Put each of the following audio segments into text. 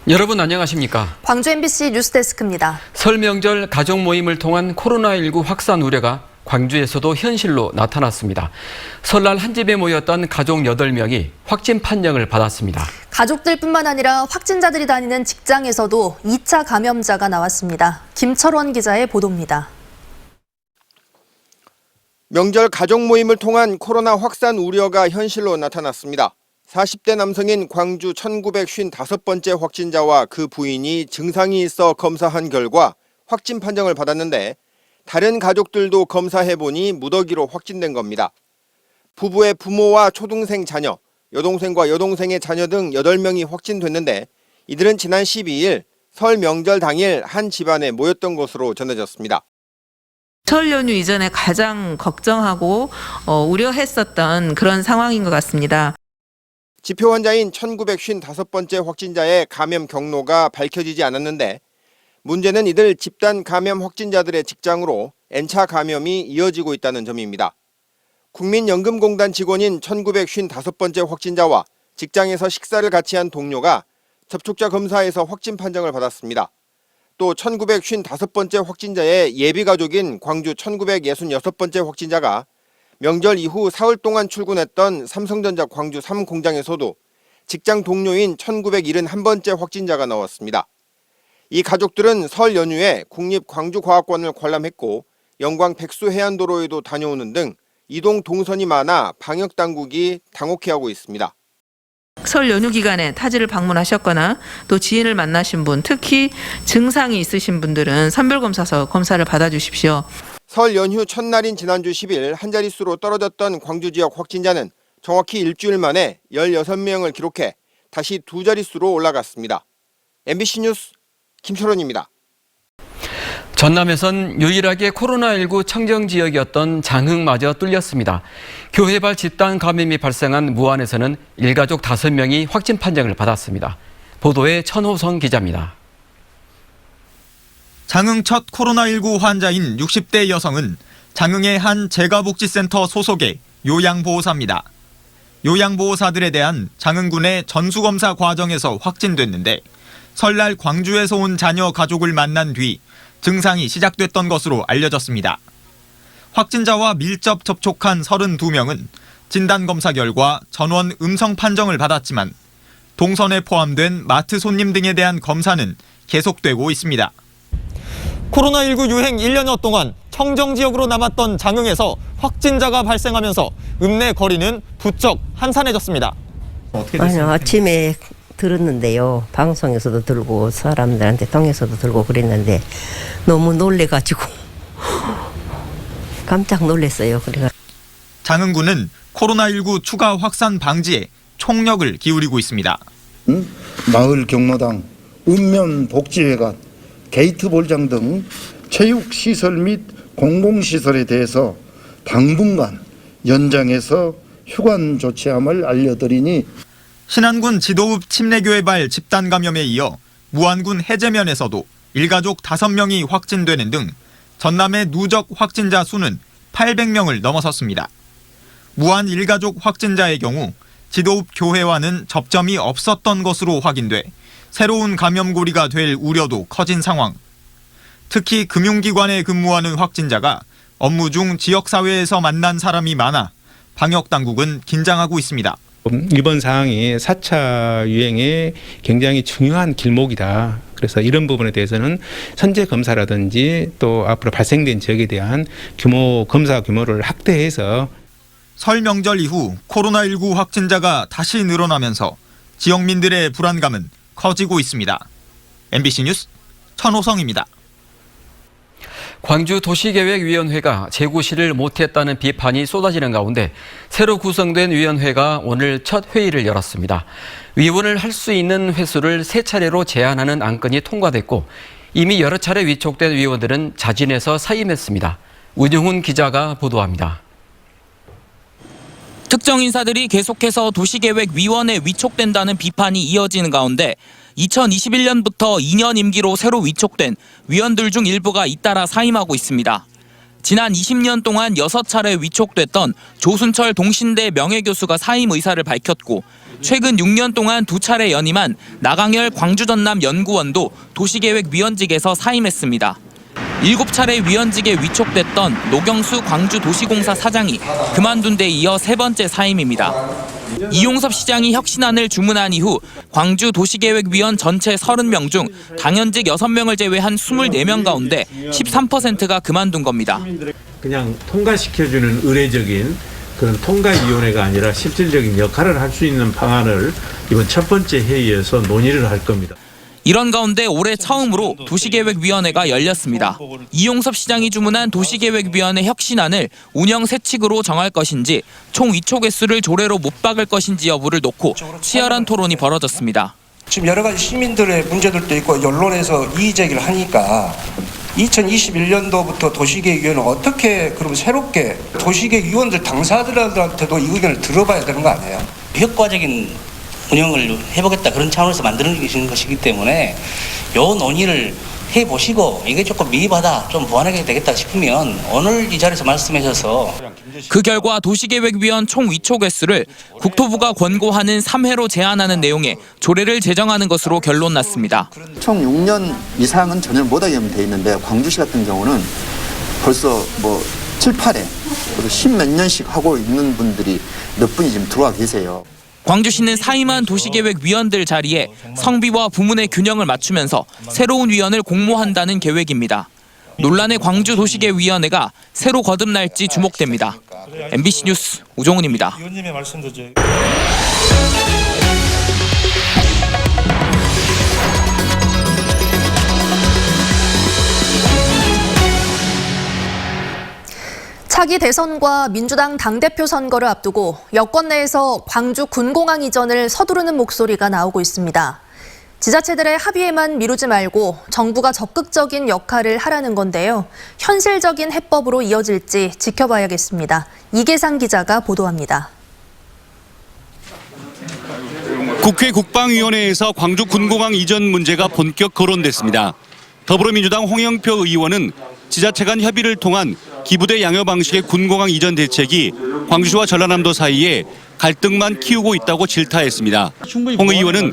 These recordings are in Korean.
여러분 안녕하십니까? 광주 MBC 뉴스데스크입니다. 설 명절 가족 모임을 통한 코로나19 확산 우려가 광주에서도 현실로 나타났습니다. 설날 한 집에 모였던 가족 8명이 확진 판정을 받았습니다. 가족들뿐만 아니라 확진자들이 다니는 직장에서도 2차 감염자가 나왔습니다. 김철원 기자의 보도입니다. 명절 가족 모임을 통한 코로나 확산 우려가 현실로 나타났습니다. 40대 남성인 광주 1955번째 확진자와 그 부인이 증상이 있어 검사한 결과 확진 판정을 받았는데 다른 가족들도 검사해보니 무더기로 확진된 겁니다. 부부의 부모와 초동생 자녀, 여동생과 여동생의 자녀 등 8명이 확진됐는데 이들은 지난 12일 설 명절 당일 한 집안에 모였던 것으로 전해졌습니다. 설 연휴 이전에 가장 걱정하고 우려했었던 그런 상황인 것 같습니다. 지표 환자인 1955번째 확진자의 감염 경로가 밝혀지지 않았는데 문제는 이들 집단 감염 확진자들의 직장으로 N차 감염이 이어지고 있다는 점입니다. 국민연금공단 직원인 1955번째 확진자와 직장에서 식사를 같이 한 동료가 접촉자 검사에서 확진 판정을 받았습니다. 또 1955번째 확진자의 예비가족인 광주 1966번째 확진자가 명절 이후 사흘 동안 출근했던 삼성전자 광주 3공장에서도 직장 동료인 1971번째 확진자가 나왔습니다. 이 가족들은 설 연휴에 국립광주과학관을 관람했고 영광 백수해안도로에도 다녀오는 등 이동 동선이 많아 방역당국이 당혹해하고 있습니다. 설 연휴 기간에 타지를 방문하셨거나 또 지인을 만나신 분, 특히 증상이 있으신 분들은 선별검사서 검사를 받아주십시오. 설 연휴 첫날인 지난주 10일 한 자릿수로 떨어졌던 광주 지역 확진자는 정확히 일주일 만에 16명을 기록해 다시 2자릿수로 올라갔습니다. MBC 뉴스 김철원입니다. 전남에선 유일하게 코로나19 청정 지역이었던 장흥마저 뚫렸습니다. 교회발 집단 감염이 발생한 무안에서는 일가족 5명이 확진 판정을 받았습니다. 보도에 천호성 기자입니다. 장흥 첫 코로나19 환자인 60대 여성은 장흥의 한 재가복지센터 소속의 요양보호사입니다. 요양보호사들에 대한 장흥군의 전수검사 과정에서 확진됐는데 설날 광주에서 온 자녀 가족을 만난 뒤 증상이 시작됐던 것으로 알려졌습니다. 확진자와 밀접 접촉한 32명은 진단검사 결과 전원 음성 판정을 받았지만 동선에 포함된 마트 손님 등에 대한 검사는 계속되고 있습니다. 코로나19 유행 1년여 동안 청정지역으로 남았던 장흥에서 확진자가 발생하면서 읍내 거리는 부쩍 한산해졌습니다. 아니요, 아침에 들었는데요. 방송에서도 들고 사람들한테 통해서도 들고 그랬는데 너무 놀래가지고 깜짝 놀랐어요. 그래가 장흥군은 코로나19 추가 확산 방지에 총력을 기울이고 있습니다. 마을 경로당, 읍면복지회관, 게이트볼장 등 체육시설 및 공공시설에 대해서 당분간 연장해서 휴관 조치함을 알려드리니 신안군 지도읍 침례교회발 집단 감염에 이어 무안군 해제면에서도 일가족 5명이 확진되는 등 전남의 누적 확진자 수는 800명을 넘어섰습니다. 무안 일가족 확진자의 경우 지도읍 교회와는 접점이 없었던 것으로 확인돼 새로운 감염고리가 될 우려도 커진 상황. 특히 금융기관에 근무하는 확진자가 업무 중 지역사회에서 만난 사람이 많아 방역당국은 긴장하고 있습니다. 이번 상황이 4차 유행에 굉장히 중요한 길목이다. 그래서 이런 부분에 대해서는 선제 검사라든지 또 앞으로 발생된 지역에 대한 검사 규모를 확대해서 설 명절 이후 코로나19 확진자가 다시 늘어나면서 지역민들의 불안감은 커지고 있습니다. MBC 뉴스 천호성입니다. 광주 도시계획위원회가 재구시를 못했다는 비판이 쏟아지는 가운데 새로 구성된 위원회가 오늘 첫 회의를 열었습니다. 위원을 할 수 있는 횟수를 3차례로 제한하는 안건이 통과됐고 이미 여러 차례 위촉된 위원들은 자진해서 사임했습니다. 운영훈 기자가 보도합니다. 특정 인사들이 계속해서 도시계획위원회에 위촉된다는 비판이 이어지는 가운데 2021년부터 2년 임기로 새로 위촉된 위원들 중 일부가 잇따라 사임하고 있습니다. 지난 20년 동안 6차례 위촉됐던 조순철 동신대 명예교수가 사임 의사를 밝혔고 최근 6년 동안 2차례 연임한 나강열 광주전남연구원도 도시계획위원직에서 사임했습니다. 7차례 위원직에 위촉됐던 노경수 광주도시공사 사장이 그만둔 데 이어 3번째 사임입니다. 이용섭 시장이 혁신안을 주문한 이후 광주도시계획위원 전체 30명 중 당연직 6명을 제외한 24명 가운데 13%가 그만둔 겁니다. 그냥 통과시켜주는 의례적인 그런 통과위원회가 아니라 실질적인 역할을 할 수 있는 방안을 이번 첫 번째 회의에서 논의를 할 겁니다. 이런 가운데 올해 처음으로 도시계획위원회가 열렸습니다. 이용섭 시장이 주문한 도시계획위원회 혁신안을 운영 세칙으로 정할 것인지 총 위촉 횟수를 조례로 못 박을 것인지 여부를 놓고 치열한 토론이 벌어졌습니다. 지금 여러 가지 시민들의 문제들도 있고 언론에서 이의 제기를 하니까 2021년도부터 도시계획위원회는 어떻게 그럼 새롭게 도시계획위원들 당사자들한테도 이 의견을 들어봐야 되는 거 아니에요? 효과적인 운영을 해보겠다 그런 차원에서 만드는 것이기 때문에 요 논의를 해보시고 이게 조금 미흡하다 좀 보완하게 되겠다 싶으면 오늘 이 자리에서 말씀하셔서 그 결과 도시계획위원 총 위촉 횟수를 국토부가 권고하는 3회로 제한하는 내용의 조례를 제정하는 것으로 결론 났습니다. 총 6년 이상은 전혀 못하게 돼 있는데 광주시 같은 경우는 벌써 7, 8회 그리고 10몇 년씩 하고 있는 분들이 몇 분이 지금 들어와 계세요. 광주시는 사임한 도시계획위원들 자리에 성비와 부문의 균형을 맞추면서 새로운 위원을 공모한다는 계획입니다. 논란의 광주도시계획위원회가 새로 거듭날지 주목됩니다. MBC 뉴스 우종훈입니다. 차기 대선과 민주당 당대표 선거를 앞두고 여권 내에서 광주 군공항 이전을 서두르는 목소리가 나오고 있습니다. 지자체들의 합의에만 미루지 말고 정부가 적극적인 역할을 하라는 건데요. 현실적인 해법으로 이어질지 지켜봐야겠습니다. 이계상 기자가 보도합니다. 국회 국방위원회에서 광주 군공항 이전 문제가 본격 거론됐습니다. 더불어민주당 홍영표 의원은 지자체 간 협의를 통한 기부대 양여 방식의 군공항 이전 대책이 광주시와 전라남도 사이에 갈등만 키우고 있다고 질타했습니다. 홍 의원은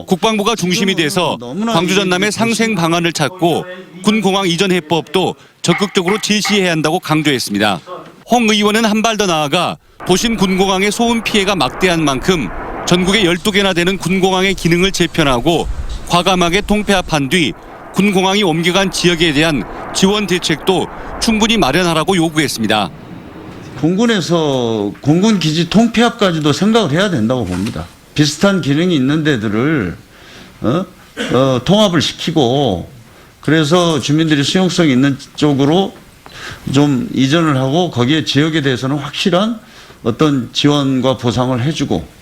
국방부가 중심이 돼서 광주 전남의 상생 방안을 찾고 군공항 이전 해법도 적극적으로 제시해야 한다고 강조했습니다. 홍 의원은 한 발 더 나아가 도심 군공항의 소음 피해가 막대한 만큼 전국에 12개나 되는 군공항의 기능을 재편하고 과감하게 통폐합한 뒤 군공항이 옮겨간 지역에 대한 지원 대책도 충분히 마련하라고 요구했습니다. 공군에서 공군기지 통폐합까지도 생각을 해야 된다고 봅니다. 비슷한 기능이 있는 데들을 통합을 시키고 그래서 주민들이 수용성 있는 쪽으로 좀 이전을 하고 거기에 지역에 대해서는 확실한 어떤 지원과 보상을 해주고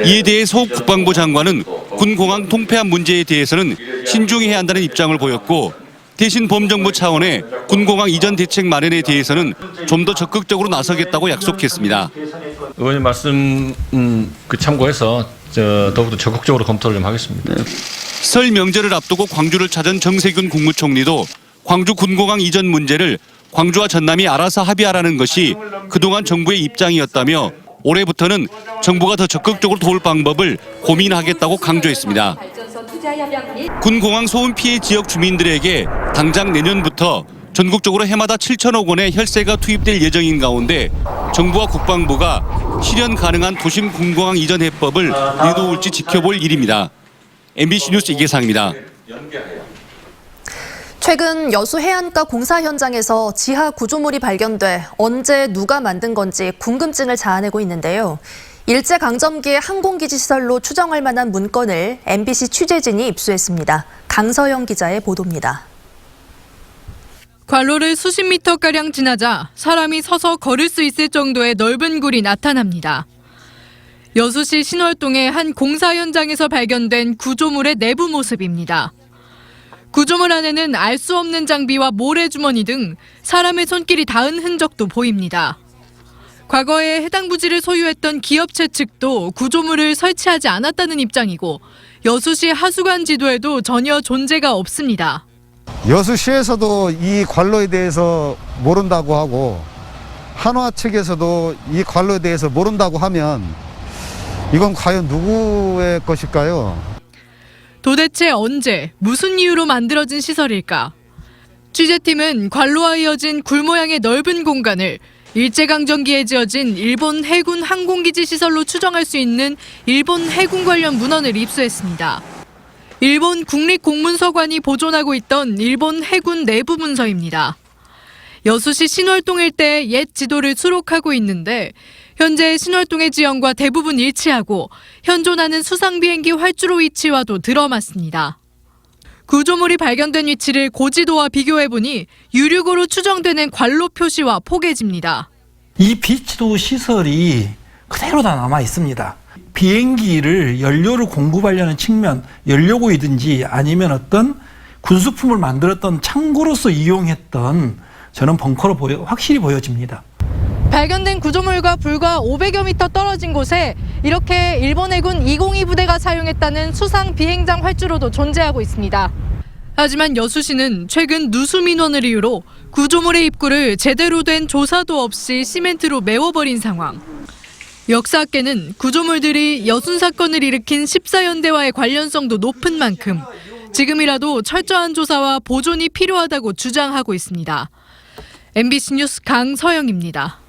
이에 대해 소 국방부 장관은 군공항 통폐합 문제에 대해서는 신중히 해야 한다는 입장을 보였고 대신 범정부 차원의 군공항 이전 대책 마련에 대해서는 좀 더 적극적으로 나서겠다고 약속했습니다. 의원님 말씀 참고해서 더욱더 적극적으로 검토를 좀 하겠습니다. 설 명절을 앞두고 광주를 찾은 정세균 국무총리도 광주 군공항 이전 문제를 광주와 전남이 알아서 합의하라는 것이 그동안 정부의 입장이었다며 올해부터는 정부가 더 적극적으로 도울 방법을 고민하겠다고 강조했습니다. 군공항 소음 피해 지역 주민들에게 당장 내년부터 전국적으로 해마다 7천억 원의 혈세가 투입될 예정인 가운데 정부와 국방부가 실현 가능한 도심 군공항 이전 해법을 내놓을지 지켜볼 일입니다. MBC 뉴스 이계상입니다. 최근 여수 해안가 공사 현장에서 지하 구조물이 발견돼 언제 누가 만든 건지 궁금증을 자아내고 있는데요. 일제강점기의 항공기지 시설로 추정할 만한 문건을 MBC 취재진이 입수했습니다. 강서영 기자의 보도입니다. 관로를 수십 미터가량 지나자 사람이 서서 걸을 수 있을 정도의 넓은 굴이 나타납니다. 여수시 신월동의 한 공사 현장에서 발견된 구조물의 내부 모습입니다. 구조물 안에는 알 수 없는 장비와 모래주머니 등 사람의 손길이 닿은 흔적도 보입니다. 과거에 해당 부지를 소유했던 기업체 측도 구조물을 설치하지 않았다는 입장이고 여수시 하수관 지도에도 전혀 존재가 없습니다. 여수시에서도 이 관로에 대해서 모른다고 하고 한화 측에서도 이 관로에 대해서 모른다고 하면 이건 과연 누구의 것일까요? 도대체 언제, 무슨 이유로 만들어진 시설일까? 취재팀은 관로와 이어진 굴 모양의 넓은 공간을 일제강점기에 지어진 일본 해군 항공기지 시설로 추정할 수 있는 일본 해군 관련 문헌을 입수했습니다. 일본 국립공문서관이 보존하고 있던 일본 해군 내부 문서입니다. 여수시 신월동 일대의 옛 지도를 수록하고 있는데 현재 신월동의 지형과 대부분 일치하고 현존하는 수상 비행기 활주로 위치와도 들어맞습니다. 구조물이 발견된 위치를 고지도와 비교해보니 유류고로 추정되는 관로 표시와 포개집니다. 이 비치도 시설이 그대로 다 남아 있습니다. 비행기를 연료를 공급하려는 측면, 연료고이든지 아니면 어떤 군수품을 만들었던 창고로서 이용했던 저는 벙커로 확실히 보여집니다. 발견된 구조물과 불과 500여 미터 떨어진 곳에 이렇게 일본 해군 202 부대가 사용했다는 수상 비행장 활주로도 존재하고 있습니다. 하지만 여수시는 최근 누수 민원을 이유로 구조물의 입구를 제대로 된 조사도 없이 시멘트로 메워버린 상황. 역사학계는 구조물들이 여순 사건을 일으킨 14연대와의 관련성도 높은 만큼 지금이라도 철저한 조사와 보존이 필요하다고 주장하고 있습니다. MBC 뉴스 강서영입니다.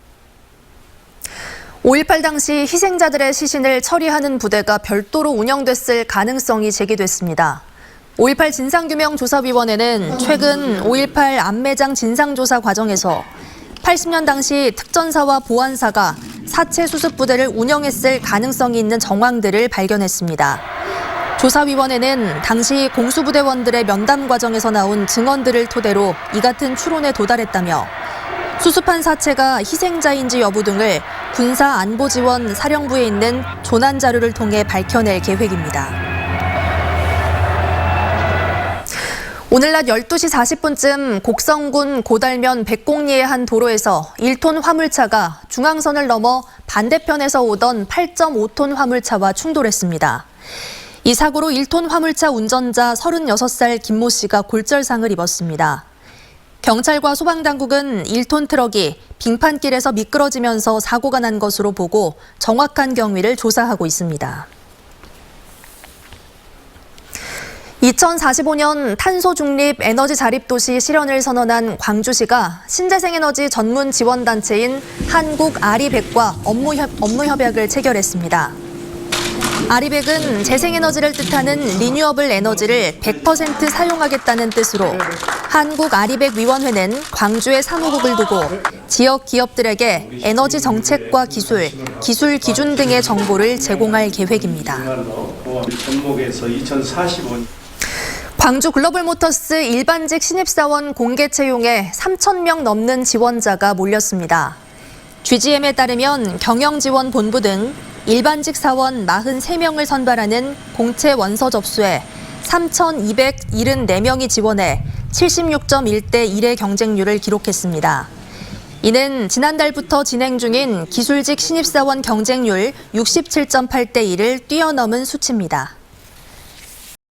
5.18 당시 희생자들의 시신을 처리하는 부대가 별도로 운영됐을 가능성이 제기됐습니다. 5.18 진상규명조사위원회는 최근 5.18 안매장 진상조사 과정에서 80년 당시 특전사와 보안사가 사체 수습 부대를 운영했을 가능성이 있는 정황들을 발견했습니다. 조사위원회는 당시 공수부대원들의 면담 과정에서 나온 증언들을 토대로 이 같은 추론에 도달했다며 수습한 사체가 희생자인지 여부 등을 군사안보지원 사령부에 있는 조난 자료를 통해 밝혀낼 계획입니다. 오늘 낮 12시 40분쯤 곡성군 고달면 백곡리의 한 도로에서 1톤 화물차가 중앙선을 넘어 반대편에서 오던 8.5톤 화물차와 충돌했습니다. 이 사고로 1톤 화물차 운전자 36살 김모 씨가 골절상을 입었습니다. 경찰과 소방당국은 1톤 트럭이 빙판길에서 미끄러지면서 사고가 난 것으로 보고 정확한 경위를 조사하고 있습니다. 2045년 탄소 중립 에너지 자립 도시 실현을 선언한 광주시가 신재생에너지 전문 지원단체인 한국 아리백과 업무 협약을 체결했습니다. 아리백은 재생에너지를 뜻하는 리뉴어블 에너지를 100% 사용하겠다는 뜻으로 한국 아리백 위원회는 광주에 사무국을 두고 지역 기업들에게 에너지 정책과 기술 기준 등의 정보를 제공할 계획입니다. 광주 글로벌모터스 일반직 신입사원 공개 채용에 3,000명 넘는 지원자가 몰렸습니다. GGM에 따르면 경영지원본부 등 일반직 사원 43명을 선발하는 공채 원서 접수에 3,274명이 지원해 76.1대 1의 경쟁률을 기록했습니다. 이는 지난달부터 진행 중인 기술직 신입사원 경쟁률 67.8대 1을 뛰어넘은 수치입니다.